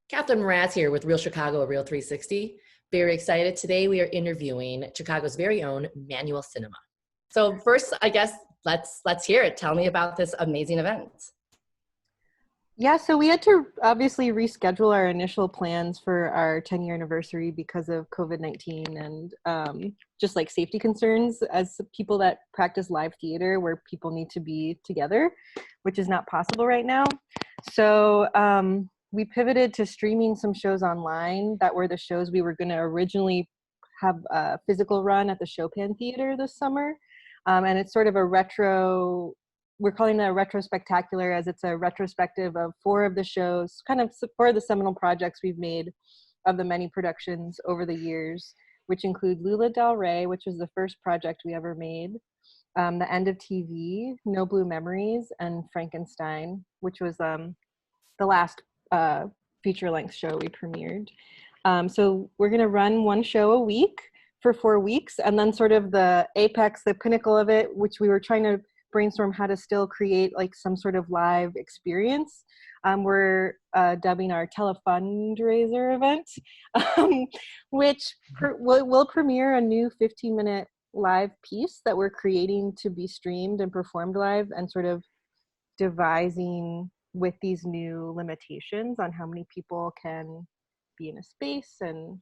Catherine Mraz here with Real Chicago, a Real 360. Very excited. Today we are interviewing Chicago's very own Manual Cinema. So first, I guess, let's hear it. Tell me about this amazing event. Yeah, so we had to obviously reschedule our initial plans for our 10-year anniversary because of COVID-19 and just like safety concerns as people that practice live theater where people need to be together, which is not possible right now. So we pivoted to streaming some shows online that were the shows we were going to originally have a physical run at the Chopin Theater this summer. And it's sort of a retro, we're calling it a retrospectacular, as it's a retrospective of 4 of the shows, kind of 4 of the seminal projects we've made of the many productions over the years, which include Lula Del Rey, which was the first project we ever made, The End of TV, No Blue Memories, and Frankenstein, which was the last feature-length show we premiered. So we're going to run one show a week for 4 weeks, and then sort of the apex, the pinnacle of it, which we were trying to brainstorm how to still create like some sort of live experience. We're dubbing our telefundraiser event, which will premiere a new 15-minute live piece that we're creating to be streamed and performed live, and sort of devising with these new limitations on how many people can be in a space. And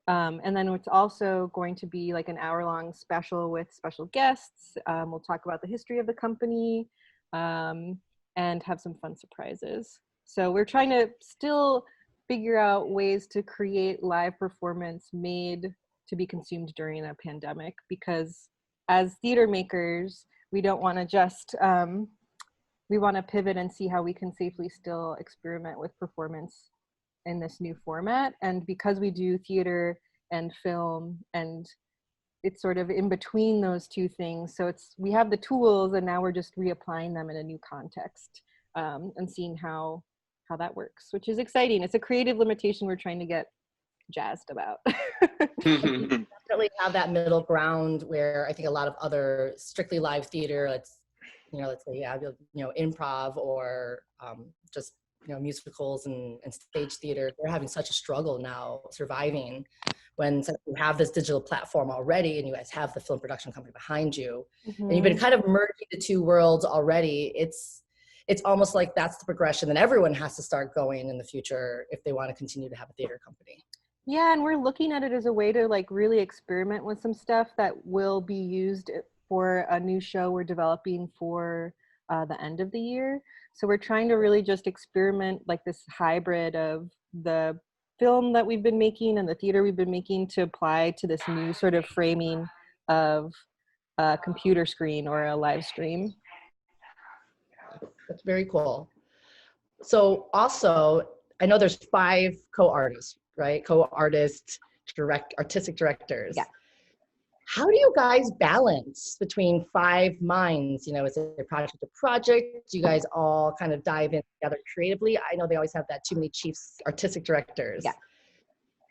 then it's also going to be like an hour-long special with special guests. We'll talk about the history of the company and have some fun surprises. So we're trying to still figure out ways to create live performance made to be consumed during a pandemic, because as theater makers, we don't want to just, we want to pivot and see how we can safely still experiment with performance in this new format. And because we do theater and film, and it's sort of in between those two things, so we have the tools and now we're just reapplying them in a new context, and seeing how that works, which is exciting. It's a creative limitation we're trying to get jazzed about. Definitely have that middle ground where I think a lot of other strictly live theater, let's say, improv or just musicals and stage theater, they're having such a struggle now surviving when you have this digital platform already and you guys have the film production company behind you, and you've been kind of merging the two worlds already. It's almost like that's the progression that everyone has to start going in the future if they want to continue to have a theater company. Yeah, and we're looking at it as a way to like really experiment with some stuff that will be used for a new show we're developing for the end of the year. So we're trying to really just experiment like this hybrid of the film that we've been making and the theater we've been making to apply to this new sort of framing of a computer screen or a live stream. That's very cool. So also, I know there's 5 co-artists, right? Co-artists, artistic directors. Yeah. How do you guys balance between 5 minds? Is it project to project? Do you guys all kind of dive in together creatively? I know they always have that too many chiefs, artistic directors. Yeah.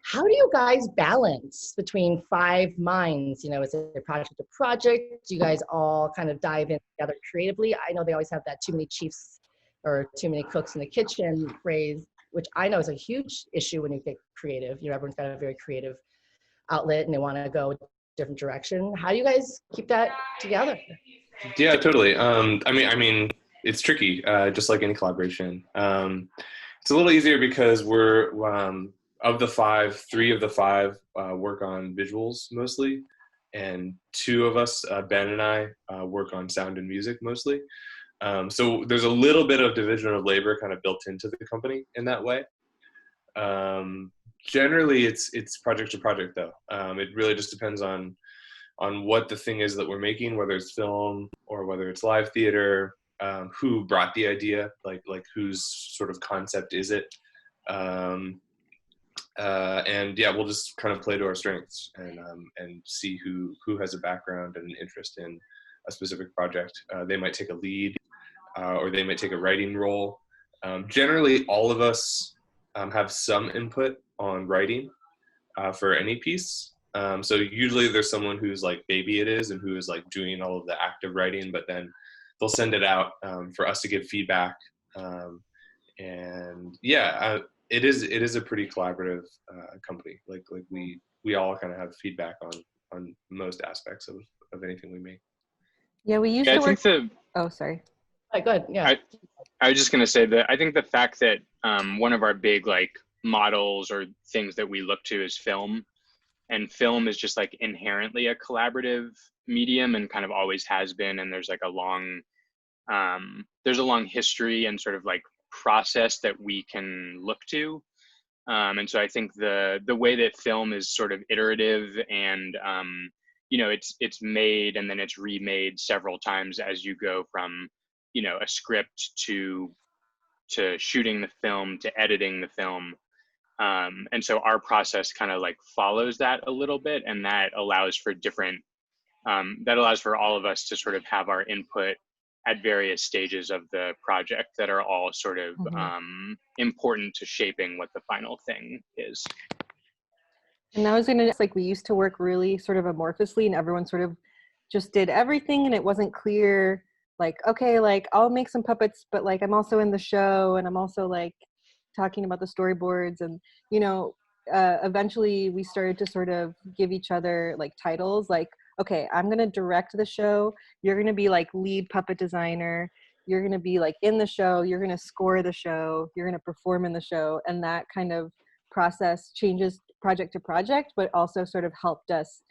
How do you guys balance between 5 minds? Is it project to project? Do you guys all kind of dive in together creatively? I know they always have that too many chiefs or too many cooks in the kitchen phrase, which I know is a huge issue when you get creative. Everyone's got a very creative outlet and they want to go different direction. How do you guys keep that together? Yeah, totally. I mean, it's tricky, just like any collaboration. It's a little easier because we're of the 5, 3 of the 5 work on visuals mostly, and 2 of us, Ben and I, work on sound and music mostly. So there's a little bit of division of labor kind of built into the company in that way. Generally, it's project to project though. It really just depends on what the thing is that we're making, whether it's film or whether it's live theater, who brought the idea, like whose sort of concept is it. And yeah, we'll just kind of play to our strengths and see who has a background and an interest in a specific project. They might take a lead, or they might take a writing role. Generally, all of us have some input on writing for any piece. So usually there's someone who's like baby it is and who is like doing all of the active writing, but then they'll send it out for us to give feedback. And yeah, it is a pretty collaborative company. Like we all kind of have feedback on most aspects of anything we make. Yeah, we used Yeah, to I work. think Oh, sorry. All right, good. Yeah. I was just going to say that I think the fact that one of our big like models or things that we look to is film, and film is just like inherently a collaborative medium and kind of always has been. And there's like there's a long history and sort of like process that we can look to. And so I think the way that film is sort of iterative and it's made and then it's remade several times as you go from a script to shooting the film to editing the film. And so our process kind of like follows that a little bit, and that allows for all of us to sort of have our input at various stages of the project that are all sort of important to shaping what the final thing is. And I was going to, like, we used to work really sort of amorphously, and everyone sort of just did everything, and it wasn't clear, like, okay, like, I'll make some puppets, but like, I'm also in the show, and I'm also like talking about the storyboards. And, eventually we started to sort of give each other like titles, like, okay, I'm going to direct the show. You're going to be like lead puppet designer. You're going to be like in the show. You're going to score the show. You're going to perform in the show. And that kind of process changes project to project, but also sort of helped us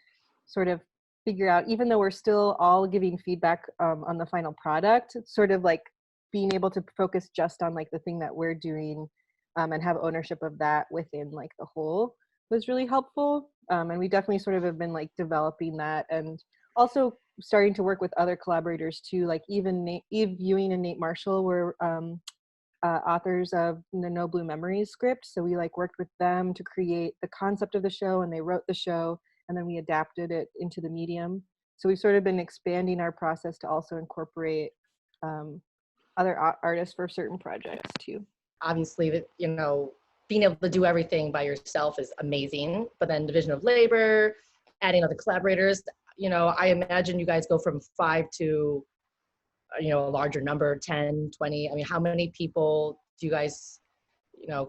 sort of figure out, even though we're still all giving feedback on the final product, sort of like being able to focus just on like the thing that we're doing and have ownership of that within like the whole was really helpful. And we definitely sort of have been like developing that, and also starting to work with other collaborators too, like even Eve Ewing and Nate Marshall were authors of the No Blue Memories script. So we like worked with them to create the concept of the show, and they wrote the show, and then we adapted it into the medium. So we've sort of been expanding our process to also incorporate other artists for certain projects too. Obviously, that being able to do everything by yourself is amazing, but then division of labor, adding other collaborators, I imagine you guys go from 5 to a larger number, 10, 20. I mean, how many people do you guys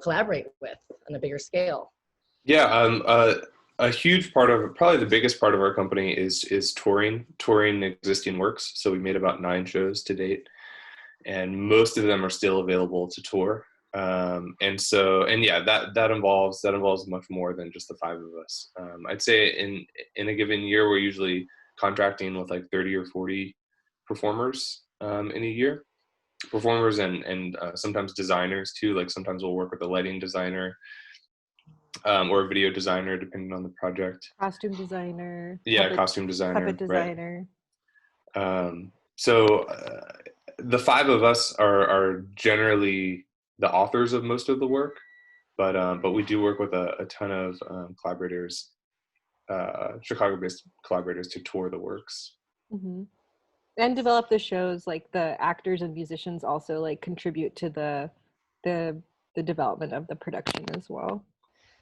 collaborate with on a bigger scale? Yeah, a huge part of, probably the biggest part of our company is touring existing works. So we made about 9 shows to date, and most of them are still available to tour. And yeah, that involves much more than just the 5 of us. I'd say in a given year, we're usually contracting with like 30 or 40 performers in a year. Performers and sometimes designers too. Like sometimes we'll work with a lighting designer or a video designer, depending on the project. Costume designer. Yeah, costume designer. Puppet designer. Right. The 5 of us are generally the authors of most of the work, but we do work with a ton of collaborators, Chicago-based collaborators, to tour the works. Mm-hmm. And develop the shows. Like the actors and musicians also like contribute to the development of the production as well.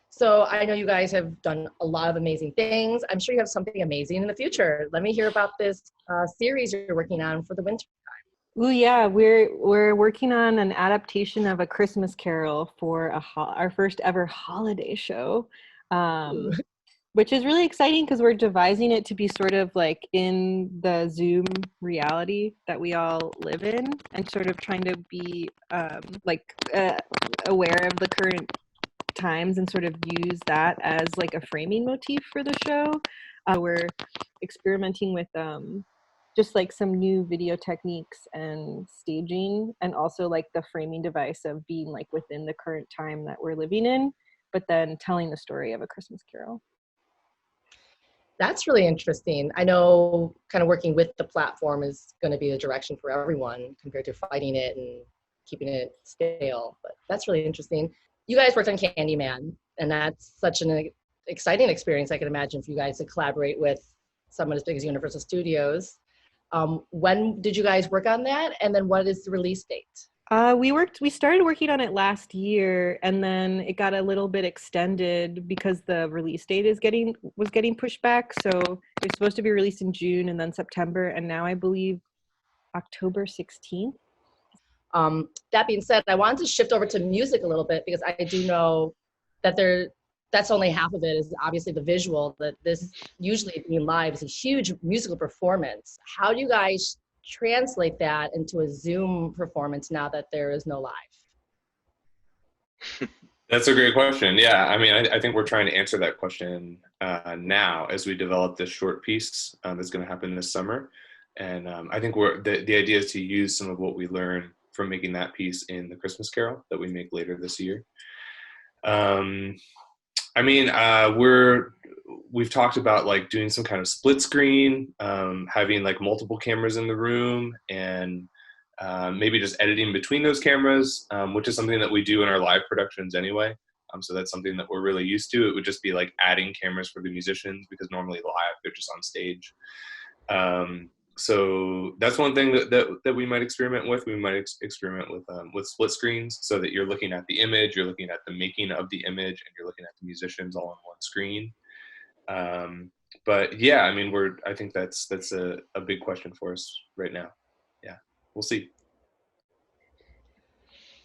So I know you guys have done a lot of amazing things. I'm sure you have something amazing in the future. Let me hear about this series you're working on for the winter. Oh yeah, we're working on an adaptation of A Christmas Carol for our first ever holiday show, which is really exciting because we're devising it to be sort of like in the Zoom reality that we all live in, and sort of trying to be aware of the current times and sort of use that as like a framing motif for the show. We're experimenting with just like some new video techniques and staging, and also like the framing device of being like within the current time that we're living in, but then telling the story of A Christmas Carol. That's really interesting. I know kind of working with the platform is going to be the direction for everyone compared to fighting it and keeping it stale, but that's really interesting. You guys worked on Candyman, and that's such an exciting experience, I can imagine, for you guys to collaborate with someone as big as Universal Studios. When did you guys work on that? And then what is the release date? We started working on it last year, and then it got a little bit extended because the release date was getting pushed back. So it's supposed to be released in June and then September, and now I believe October 16th. That being said, I wanted to shift over to music a little bit because I do know that that's only half of it is obviously the visual, that this usually being live is a huge musical performance. How do you guys translate that into a Zoom performance now that there is no live? That's a great question. Yeah, I mean, I think we're trying to answer that question now as we develop this short piece that's going to happen this summer. And I think the idea is to use some of what we learn from making that piece in the Christmas Carol that we make later this year. I mean, we've talked about like doing some kind of split screen, having like multiple cameras in the room, and maybe just editing between those cameras, which is something that we do in our live productions anyway. So that's something that we're really used to. It would just be like adding cameras for the musicians because normally live they're just on stage. So that's one thing that we might experiment with. We might experiment with split screens so that you're looking at the image, you're looking at the making of the image, and you're looking at the musicians all on one screen. But yeah, I mean, I think that's a big question for us right now. Yeah, we'll see.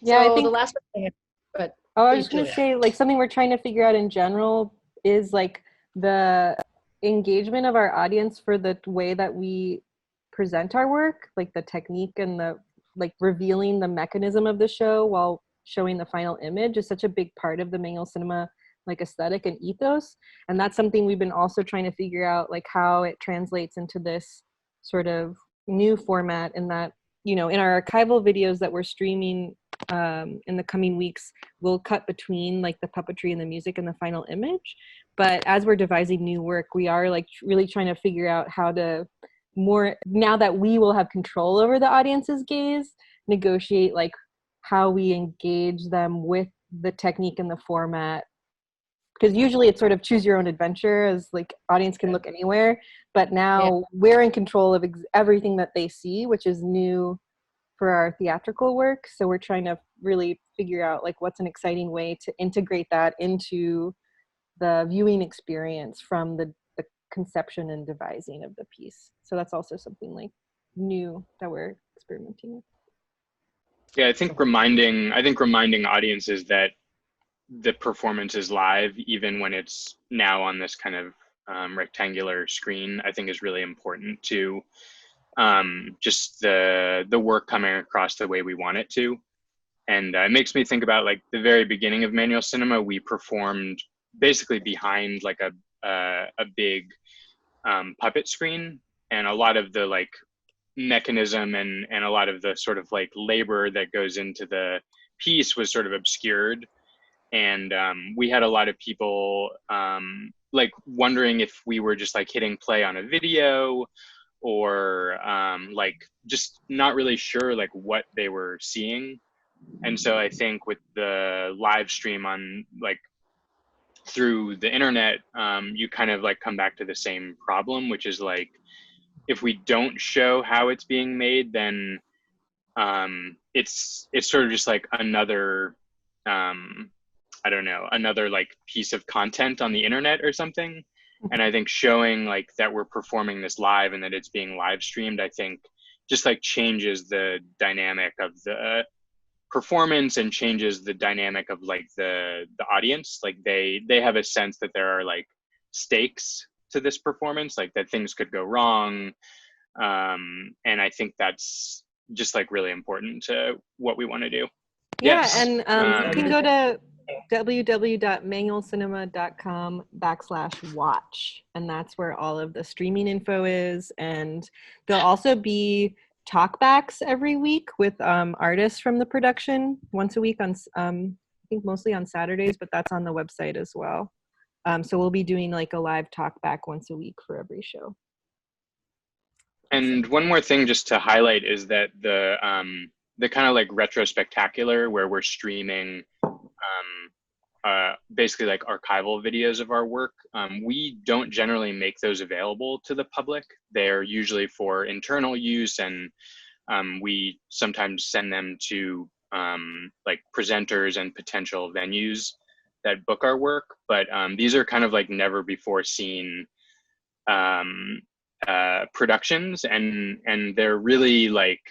Yeah, So I think the last thing, but I was please, just going to Julia. say, like, something we're trying to figure out in general is like the engagement of our audience for the way that we present our work, like the technique and the like revealing the mechanism of the show while showing the final image is such a big part of the manual cinema like aesthetic and ethos. And that's something we've been also trying to figure out, like how it translates into this sort of new format, in that, you know, in our archival videos that we're streaming in the coming weeks, we'll cut between like the puppetry and the music and the final image. But as we're devising new work, we are like really trying to figure out how to more, now that we will have control over the audience's gaze, negotiate like how we engage them with the technique and the format. Because usually it's sort of choose your own adventure, as like audience can look anywhere, but now we're in control of everything that they see, which is new for our theatrical work. So we're trying to really figure out like what's an exciting way to integrate that into the viewing experience from the conception and devising of the piece. So that's also something like new that we're experimenting with. Yeah, I think reminding audiences that the performance is live, even when it's now on this kind of rectangular screen, I think is really important to just the work coming across the way we want it to. And it makes me think about like the very beginning of manual cinema. We performed basically behind like a big puppet screen, and a lot of the like mechanism and a lot of the sort of like labor that goes into the piece was sort of obscured. And we had a lot of people like wondering if we were just like hitting play on a video, or like just not really sure like what they were seeing. And so I think with the live stream on like through the internet, you kind of like come back to the same problem, which is like if we don't show how it's being made, then it's sort of just like another I don't know, another like piece of content on the internet or something. And I think showing like that we're performing this live and that it's being live streamed, I think just like changes the dynamic of the performance and changes the dynamic of like the audience. Like they have a sense that there are like stakes to this performance, like that things could go wrong. And I think that's just like really important to what we want to do. Yeah, Yes. and you can go to www.manualcinema.com/watch, and that's where all of the streaming info is. And there'll also be talkbacks every week with artists from the production once a week on I think mostly on Saturdays, but that's on the website as well. So we'll be doing like a live talkback once a week for every show. And one more thing just to highlight is that the kind of like retrospectacular where we're streaming basically like archival videos of our work, we don't generally make those available to the public. They're usually for internal use, and we sometimes send them to like presenters and potential venues that book our work. But these are kind of like never before seen productions, and they're really like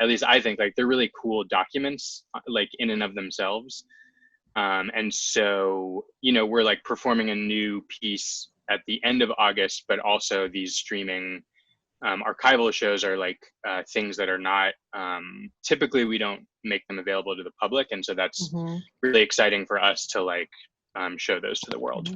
at least I think, like, they're really cool documents, like in and of themselves. And so, you know, we're like performing a new piece at the end of August, but also these streaming archival shows are like things that are not, typically we don't make them available to the public. And so that's really exciting for us to like show those to the world.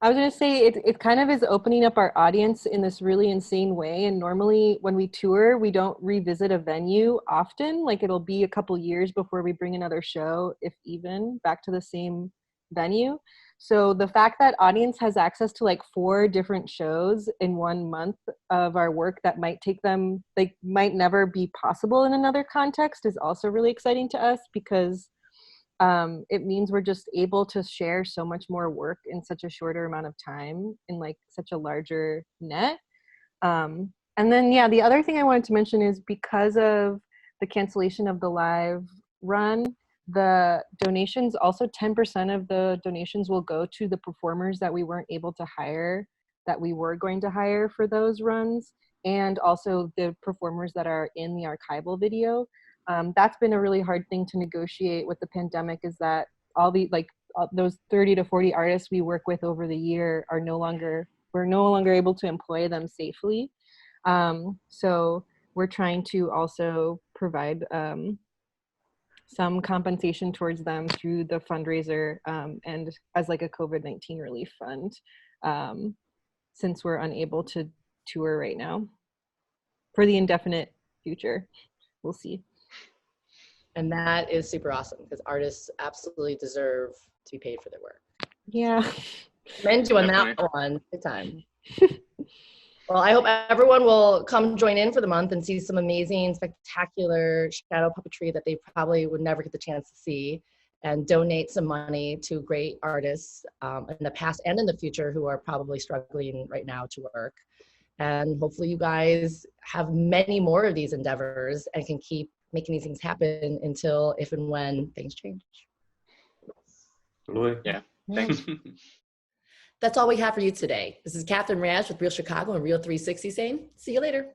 I was going to say, it kind of is opening up our audience in this really insane way. And normally when we tour, we don't revisit a venue often. Like it'll be a couple years before we bring another show, if even, back to the same venue. So the fact that audience has access to like 4 different shows in 1 month of our work that might take them, like might never be possible in another context, is also really exciting to us, because it means we're just able to share so much more work in such a shorter amount of time in like such a larger net. And then, yeah, the other thing I wanted to mention is because of the cancellation of the live run, the donations, also 10% of the donations will go to the performers that we weren't able to hire, that we were going to hire for those runs, and also the performers that are in the archival video. That's been a really hard thing to negotiate with the pandemic, is that those 30 to 40 artists we work with over the year we're no longer able to employ them safely. So we're trying to also provide some compensation towards them through the fundraiser, and as like a COVID-19 relief fund, since we're unable to tour right now for the indefinite future. We'll see. And that is super awesome, because artists absolutely deserve to be paid for their work. Yeah. Commend you on that one. Good time. Well, I hope everyone will come join in for the month and see some amazing, spectacular shadow puppetry that they probably would never get the chance to see, and donate some money to great artists in the past and in the future who are probably struggling right now to work. And hopefully you guys have many more of these endeavors and can keep making these things happen until, if and when, things change. Really? Yeah, thanks. That's all we have for you today. This is Catherine Rash with Real Chicago and Real 360 saying, see you later.